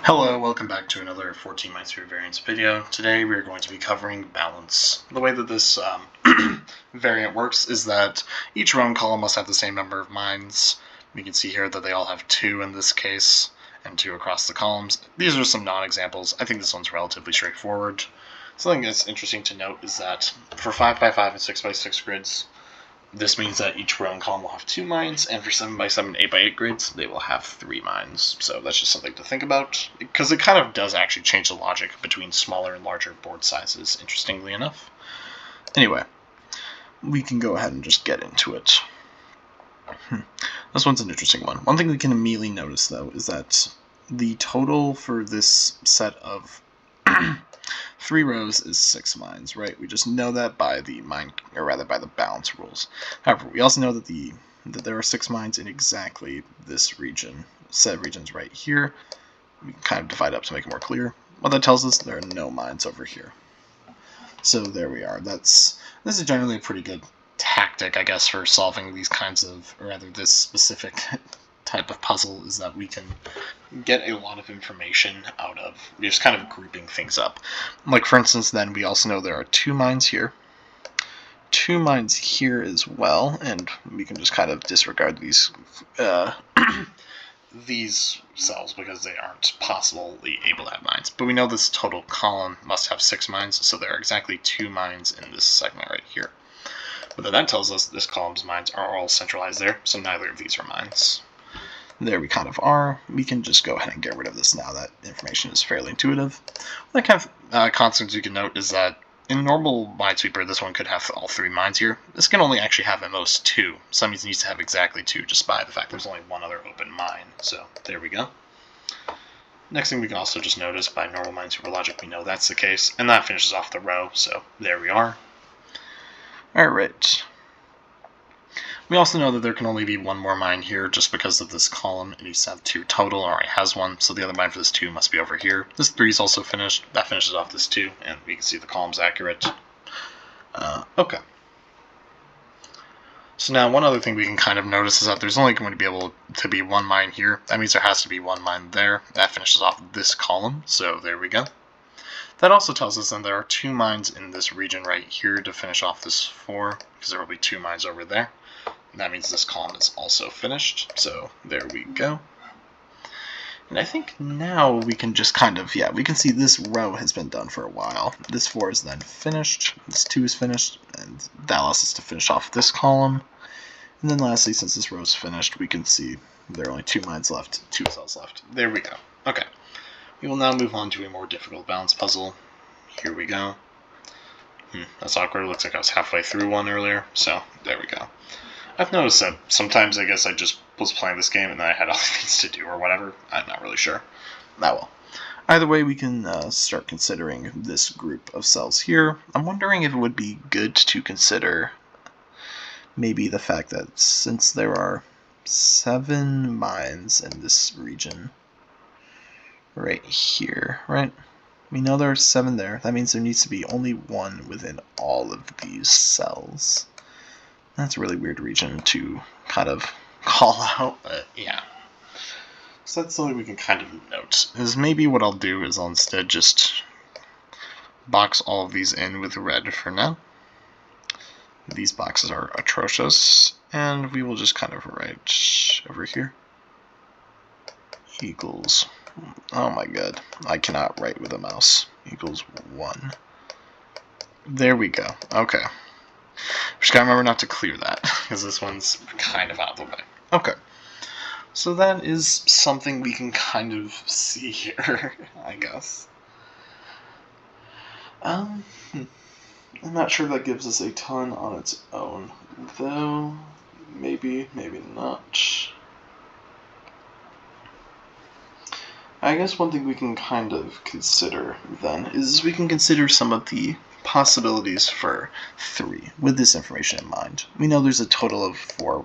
Hello, welcome back to another 14 Minds Through Variance video. Today we are going to be covering balance. The way that this variant works is that each row and column must have the same number of minds. We can see here that they all have 2 in this case, and 2 across the columns. These are some non-examples. I think this one's relatively straightforward. Something that's interesting to note is that for 5x5 and 6x6 grids, this means that each row and column will have 2 minds, and for 7x7 and 8x8 grids, they will have 3 minds. So that's just something to think about, because it kind of does actually change the logic between smaller and larger board sizes, interestingly enough. Anyway, we can go ahead and just get into it. This one's an interesting one. One thing we can immediately notice, though, is that the total for this set of 3 rows is 6 minds, right? We just know that by the by the balance rules. However, we also know that there are 6 minds in exactly this region. Said region's right here. We can kind of divide up to make it more clear. What that tells us, there are no minds over here. So there we are. This is generally a pretty good tactic, I guess, for solving these kinds of, or rather this specific type of puzzle, is that we can get a lot of information out of just kind of grouping things up. Like, for instance, then we also know there are 2 minds here, 2 minds here as well, and we can just kind of disregard these these cells because they aren't possibly able to have minds. But we know this total column must have 6 minds, so there are exactly 2 minds in this segment right here. But that tells us this column's minds are all centralized there, so neither of these are minds. There we kind of are. We can just go ahead and get rid of this now. That information is fairly intuitive. One kind of constants you can note is that in normal Minesweeper, this one could have all 3 minds here. This can only actually have at most 2. Some needs to have exactly 2 just by the fact there's only one other open mine. So there we go. Next thing we can also just notice, by normal Minesweeper logic, we know that's the case, and that finishes off the row, so there we are. Alright. We also know that there can only be 1 more mine here just because of this column. It needs to have 2 total, already has 1, so the other mine for this 2 must be over here. This 3 is also finished. That finishes off this 2, and we can see the column's accurate. Okay. So now one other thing we can kind of notice is that there's only going to be able to be 1 mine here. That means there has to be 1 mine there. That finishes off this column, so there we go. That also tells us that there are 2 mines in this region right here to finish off this 4, because there will be 2 mines over there. And that means this column is also finished, so there we go. And I think now we can just kind of, we can see this row has been done for a while. This 4 is then finished, this 2 is finished, and that allows us to finish off this column. And then lastly, since this row is finished, we can see there are only 2 mines left, 2 cells left. There we go. Okay. We will now move on to a more difficult balance puzzle. Here we go. That's awkward. It looks like I was halfway through one earlier, so there we go. I've noticed that sometimes I guess I just was playing this game and then I had other things to do or whatever. I'm not really sure. Well. Either way, we can start considering this group of cells here. I'm wondering if it would be good to consider maybe the fact that since there are 7 mines in this region right here, right? We know there are 7 there. That means there needs to be only 1 within all of these cells. That's a really weird region to kind of call out, but yeah. So that's something we can kind of note. Is maybe what I'll do is I'll instead just box all of these in with red for now. These boxes are atrocious, and we will just kind of write over here equals, oh my god, I cannot write with a mouse, equals 1. There we go. Okay. Just gotta remember not to clear that, because this one's kind of out of the way. Okay. So that is something we can kind of see here, I guess. I'm not sure that gives us a ton on its own, though maybe not. I guess one thing we can kind of consider then is we can consider some of the possibilities for 3 with this information in mind. We know there's a total of 4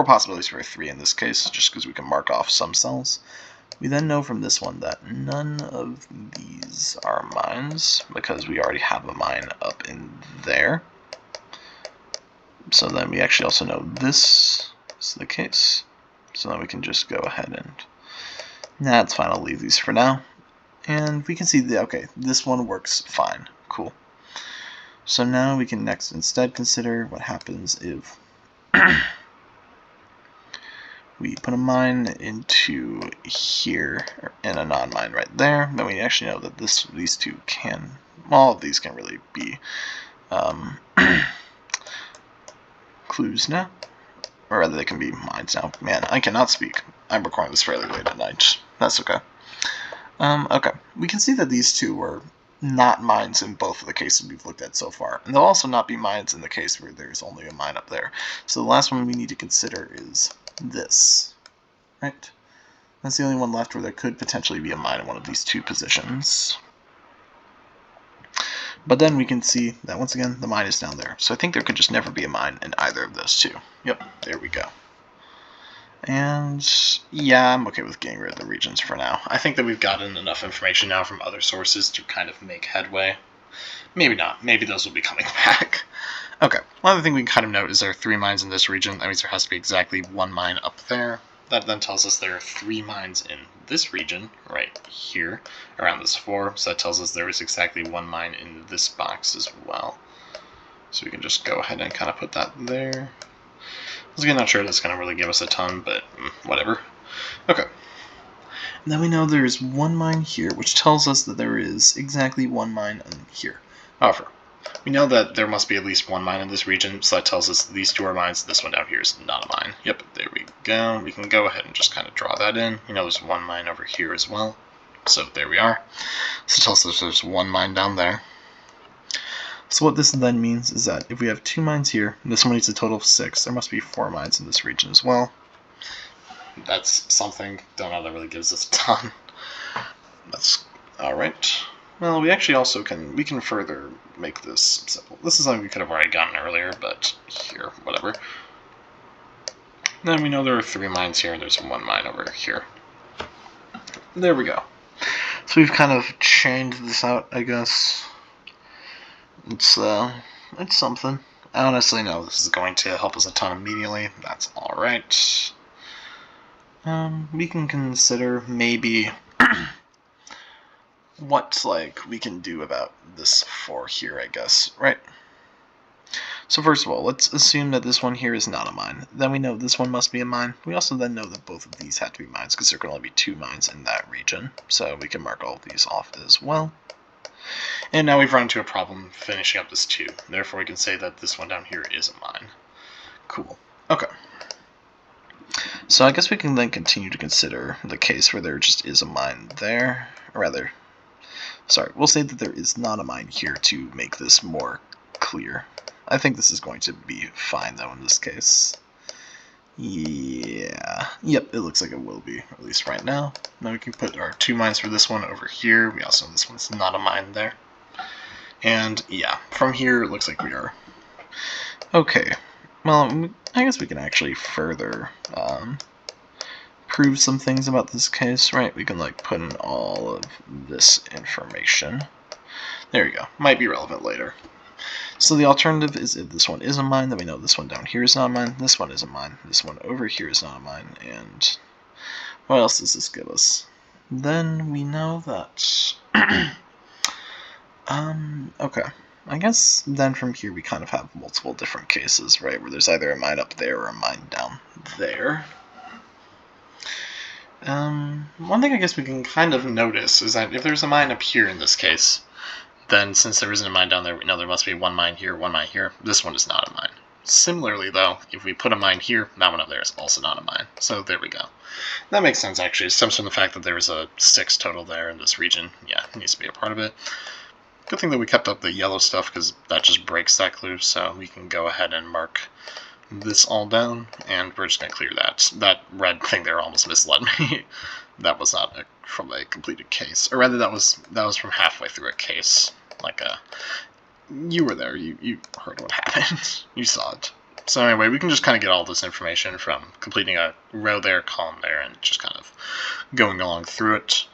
possibilities for 3 in this case, just because we can mark off some cells. We then know from this one that none of these are mines, because we already have a mine up in there. So then we actually also know this is the case. So then we can just go ahead and That's fine, I'll leave these for now. And we can see that, okay, this one works fine. Cool. So now we can next instead consider what happens if we put a mine into here and a non-mine right there. Then we actually know that these two can, all of these can really be clues now, or rather they can be mines now. Man, I cannot speak. I'm recording this fairly late at night. That's okay. Okay, we can see that these two were not mines in both of the cases we've looked at so far, and they'll also not be mines in the case where there's only a mine up there. So the last one we need to consider is this, right? That's the only one left where there could potentially be a mine in one of these two positions. But then we can see that once again the mine is down there, so I think there could just never be a mine in either of those two. Yep, there we go. And yeah, I'm okay with getting rid of the regions for now. I think that we've gotten enough information now from other sources to kind of make headway. Maybe not. Maybe those will be coming back. Okay, one other thing we can kind of note is there are 3 mines in this region. That means there has to be exactly 1 mine up there. That then tells us there are 3 mines in this region, right here, around this floor. So that tells us there is exactly 1 mine in this box as well. So we can just go ahead and kind of put that there. I'm not sure that's going to really give us a ton, but whatever. Okay. And then we know there's 1 mine here, which tells us that there is exactly 1 mine in here. However, we know that there must be at least 1 mine in this region, so that tells us these 2 are mines. This one down here is not a mine. Yep, there we go. We can go ahead and just kind of draw that in. We know there's 1 mine over here as well. So there we are. So it tells us there's 1 mine down there. So what this then means is that if we have 2 mines here, and this one needs a total of 6, there must be 4 mines in this region as well. That's something. Don't know that really gives us a ton. That's alright. Well, we actually also we can further make this simple. This is something we could have already gotten earlier, but here, whatever. Then we know there are 3 mines here, and there's 1 mine over here. There we go. So we've kind of chained this out, I guess. It's something. I honestly know this is going to help us a ton immediately. That's alright. We can consider maybe what we can do about this 4 here, I guess, right? So first of all, let's assume that this one here is not a mine. Then we know this one must be a mine. We also then know that both of these have to be mines because there can only be 2 mines in that region. So we can mark all of these off as well. And now we've run into a problem finishing up this 2. Therefore, we can say that this one down here is a mine. Cool. Okay. So I guess we can then continue to consider the case where there just is a mine there. Or rather, sorry, we'll say that there is not a mine here to make this more clear. I think this is going to be fine, though, in this case. Yeah. Yep, it looks like it will be, at least right now. Now we can put our 2 mines for this one over here. We also know this one's not a mine there. And yeah, from here it looks like we are okay. Well, I guess we can actually further prove some things about this case, right? We can put in all of this information. There you go. Might be relevant later. So the alternative is if this one is a mine, then we know this one down here is not a mine, this one is a mine, this one over here is not a mine, and what else does this give us? Then we know that okay. I guess then from here we kind of have multiple different cases, right, where there's either a mine up there or a mine down there. One thing I guess we can kind of notice is that if there's a mine up here in this case, then since there isn't a mine down there, we know there must be 1 mine here, 1 mine here. This one is not a mine. Similarly, though, if we put a mine here, that one up there is also not a mine. So there we go. That makes sense, actually. It stems from the fact that there was a 6 total there in this region. Yeah, it needs to be a part of it. Good thing that we kept up the yellow stuff, because that just breaks that clue, so we can go ahead and mark this all down, and we're just going to clear that. That red thing there almost misled me. That was not from a completed case. Or rather, that was from halfway through a case. You were there, you heard what happened, you saw it. So anyway, we can just kind of get all this information from completing a row there, column there, and just kind of going along through it.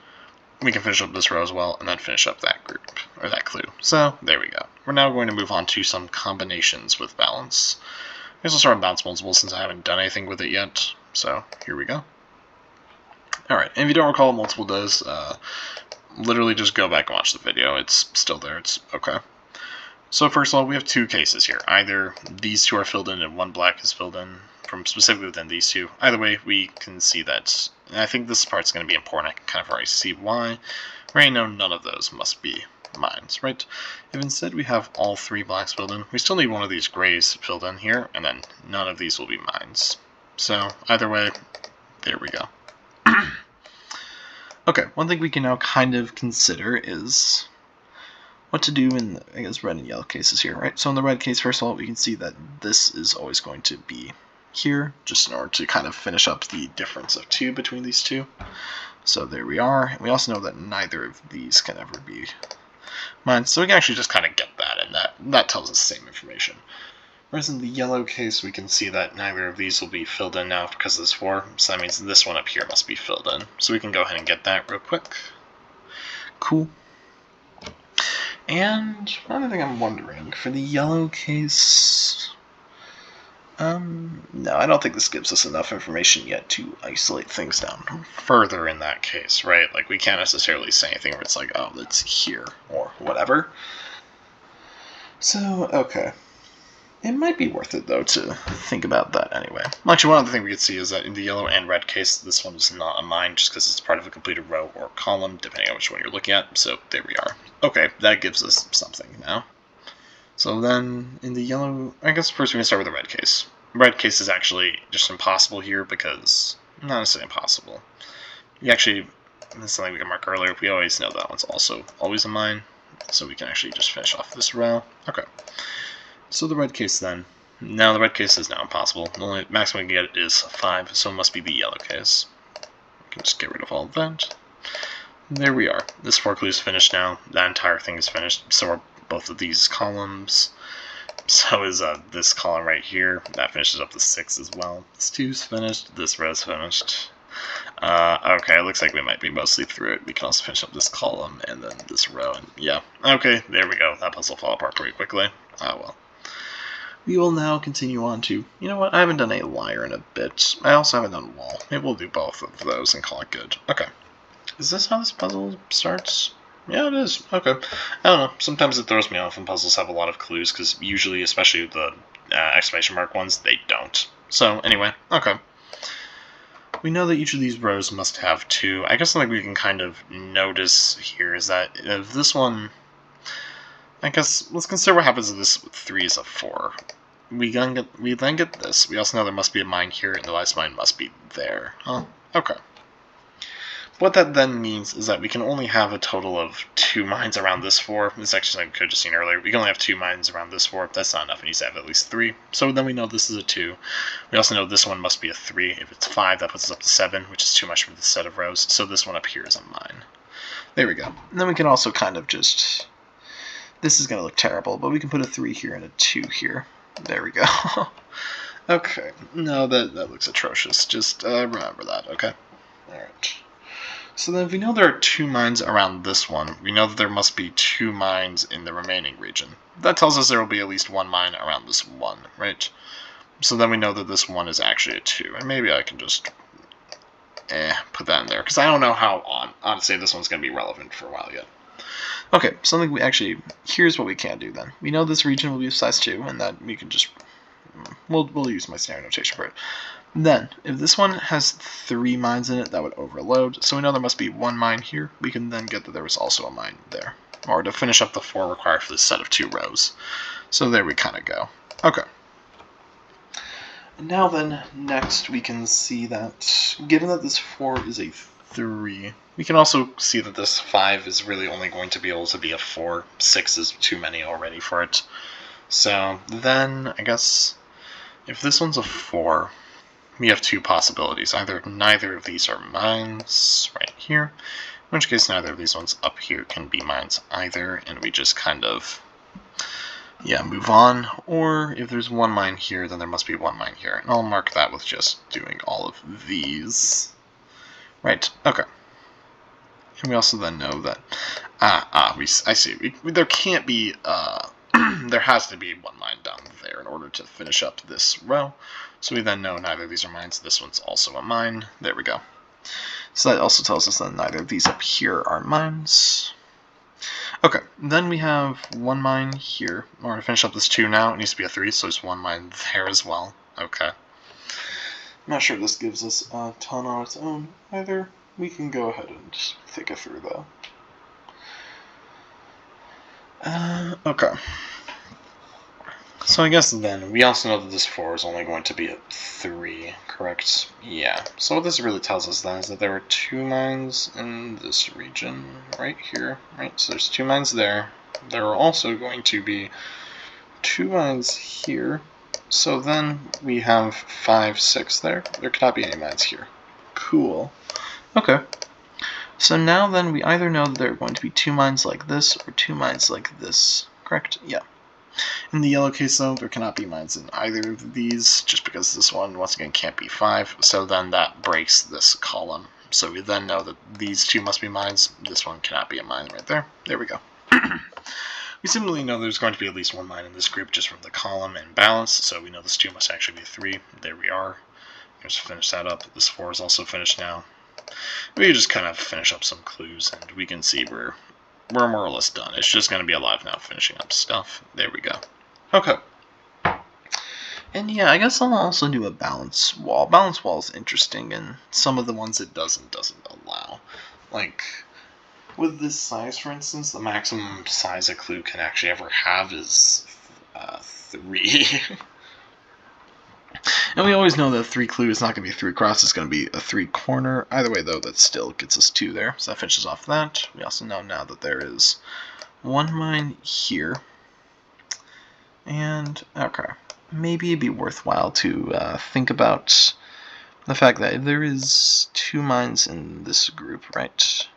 We can finish up this row as well, and then finish up that group, or that clue. So, there we go. We're now going to move on to some combinations with balance. I guess I'll start on balance multiple since I haven't done anything with it yet. So, here we go. Alright, and if you don't recall what multiple does, literally just go back and watch the video. It's still there. It's okay. So first of all, we have two cases here. Either these two are filled in and one black is filled in from specifically within these two. Either way, we can see that. And I think this part's going to be important. I can kind of already see why. Right now, none of those must be mines, right? If instead we have all three blacks filled in, we still need one of these grays filled in here, and then none of these will be mines. So either way, there we go. Okay, one thing we can now kind of consider is what to do in, I guess, red and yellow cases here, right? So in the red case, first of all, we can see that this is always going to be here, just in order to kind of finish up the difference of 2 between these two. So there we are. And we also know that neither of these can ever be mine, so we can actually just kind of get that, and that tells us the same information. Whereas in the yellow case, we can see that neither of these will be filled in now because of this 4, so that means this one up here must be filled in. So we can go ahead and get that real quick. Cool. And another thing I'm wondering, for the yellow case, no, I don't think this gives us enough information yet to isolate things down further in that case, right? Like, we can't necessarily say anything where it's like, oh, it's here, or whatever. So, okay. It might be worth it, though, to think about that anyway. Actually, one other thing we could see is that in the yellow and red case, this one is not a mine just because it's part of a completed row or column, depending on which one you're looking at. So there we are. Okay, that gives us something now. So then, in the yellow, I guess first we can start with the red case. Red case is actually just impossible here because, not necessarily impossible. You actually, this is something we can mark earlier, we always know that one's also always a mine. So we can actually just finish off this row. Okay. So the red case then. Now the red case is now impossible. The only maximum we can get is 5, so it must be the yellow case. We can just get rid of all of that. There we are. This 4 clue is finished now. That entire thing is finished. So are both of these columns. So is this column right here. That finishes up the 6 as well. This 2's finished. This row's finished. Okay, it looks like we might be mostly through it. We can also finish up this column and then this row. And yeah, okay, there we go. That puzzle fell apart pretty quickly. Oh well. We will now continue on to, you know what, I haven't done a liar in a bit. I also haven't done wall. Maybe we'll do both of those and call it good. Okay. Is this how this puzzle starts? Yeah, it is. Okay. I don't know. Sometimes it throws me off when puzzles have a lot of clues, because usually, especially the exclamation mark ones, they don't. So, anyway, okay. We know that each of these rows must have 2. I guess something we can kind of notice here is that if this one... I guess let's consider what happens if this 3 is a 4. We then get this. We also know there must be a mine here, and the last mine must be there. Huh? Okay. What that then means is that we can only have a total of 2 mines around this 4. This is actually something we could have just seen earlier. We can only have 2 mines around this 4. That's not enough. It needs to have at least 3. So then we know this is a 2. We also know this one must be a 3. If it's 5, that puts us up to 7, which is too much for this set of rows. So this one up here is a mine. There we go. And then we can also kind of just... This is going to look terrible, but we can put a 3 here and a 2 here. There we go. Okay. No, that looks atrocious. Just remember that, okay? Alright. So then if we know there are 2 mines around this one, we know that there must be 2 mines in the remaining region. That tells us there will be at least 1 mine around this 1, right? So then we know that this 1 is actually a 2. And maybe I can just put that in there, because I don't know how, honestly, this one's going to be relevant for a while yet. Okay, something we actually, here's what we can do then. We know this region will be of size 2, and that we can just, we'll use my standard notation for it. Then, if this one has 3 mines in it, that would overload, so we know there must be 1 mine here. We can then get that there was also a mine there, or to finish up the 4 required for this set of 2 rows. So there we kind of go. Okay. And now then, next we can see that, given that this 4 is a 3, we can also see that this 5 is really only going to be able to be a 4. 6 is too many already for it. So then, I guess, if this one's a 4, we have 2 possibilities. Either neither of these are mines, right here, in which case neither of these ones up here can be mines either, and we just kind of, yeah, move on. Or if there's 1 mine here, then there must be 1 mine here. And I'll mark that with just doing all of these. Right, okay. And we also then know that, I see, there can't be, there has to be 1 mine down there in order to finish up this row. So we then know neither of these are mines. This one's also a mine. There we go. So that also tells us that neither of these up here are mines. Okay, then we have one mine here. We're going to finish up this 2 now. It needs to be a 3, so there's one mine there as well. Okay. I'm not sure if this gives us a ton on its own either. We can go ahead and just think it through, though. Okay. So I guess then, we also know that this 4 is only going to be at 3, correct? Yeah. So what this really tells us then is that there were 2 mines in this region right here, right? So there's 2 mines there. There are also going to be 2 mines here. So then we have 5, 6 there. There cannot be any mines here. Cool. Okay. So now then we either know that there are going to be 2 mines like this or 2 mines like this, correct? Yeah. In the yellow case, though, there cannot be mines in either of these, just because this one, once again, can't be 5, so then that breaks this column. So we then know that these 2 must be mines, this one cannot be a mine right there. There we go. We similarly know there's going to be at least 1 mine in this group just from the column and balance, so we know this 2 must actually be a 3. There we are. Just finish that up. This 4 is also finished now. We just kind of finish up some clues, and we can see we're more or less done. It's just going to be a lot of now finishing up stuff. There we go. Okay. And yeah, I guess I'll also do a balance wall. Balance wall is interesting, and some of the ones it doesn't allow. Like, with this size, for instance, the maximum size a clue can actually ever have is 3. And we always know that a 3 clue is not going to be a 3 cross, it's going to be a 3 corner. Either way, though, that still gets us 2 there. So that finishes off that. We also know now that there is 1 mine here. And, okay, maybe it'd be worthwhile to think about the fact that if there is 2 mines in this group, right,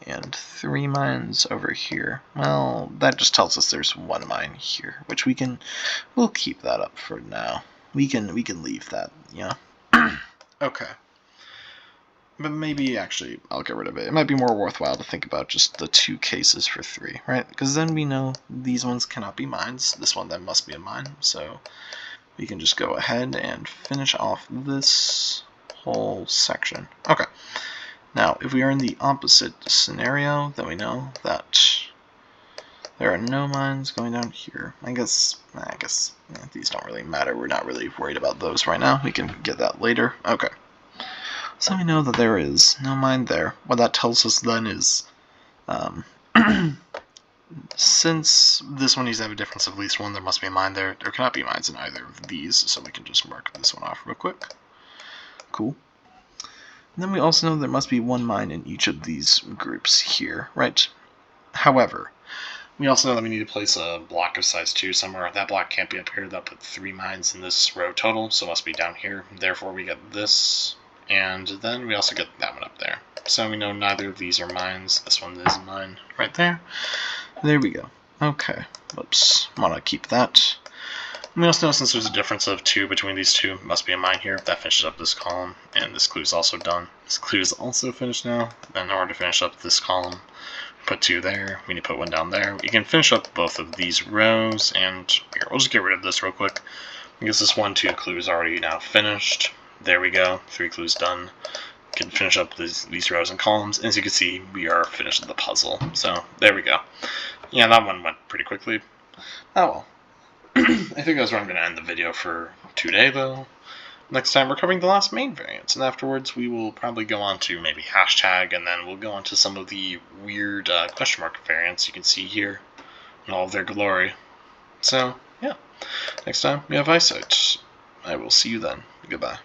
and 3 mines over here, well, that just tells us there's 1 mine here, which we'll keep that up for now. We can leave that, you know. Okay. But maybe, actually, I'll get rid of it. It might be more worthwhile to think about just the 2 cases for 3, right? Because then we know these ones cannot be mines. This one then must be a mine. So we can just go ahead and finish off this whole section. Okay. Now, if we are in the opposite scenario, then we know that there are no mines going down here. I guess these don't really matter. We're not really worried about those right now. We can get that later. Okay. So we know that there is no mine there. What that tells us then is, since this one needs to have a difference of at least 1, there must be a mine there. There cannot be mines in either of these, so we can just mark this one off real quick. Cool. And then we also know there must be 1 mine in each of these groups here, right? However, we also know that we need to place a block of size 2 somewhere. That block can't be up here. That'll put 3 mines in this row total, so it must be down here. Therefore, we get this, and then we also get that one up there. So we know neither of these are mines. This one is a mine right there. There we go. Okay. Whoops. Want to keep that. We also know since there's a difference of 2 between these 2, must be a mine here. That finishes up this column, and this clue is also done. This clue is also finished now. Then in order to finish up this column, put 2 there. We need to put 1 down there. You can finish up both of these rows, and here, we'll just get rid of this real quick. Because this 1, 2 clue is already now finished. There we go. 3 clues done. Can finish up these rows and columns. And as you can see, we are finished with the puzzle. So there we go. Yeah, that one went pretty quickly. Oh well. I think that's where I'm going to end the video for today, though. Next time we're covering the last main variants, and afterwards we will probably go on to maybe hashtag, and then we'll go on to some of the weird question mark variants you can see here in all of their glory. So, yeah. Next time we have Eyesight. I will see you then. Goodbye.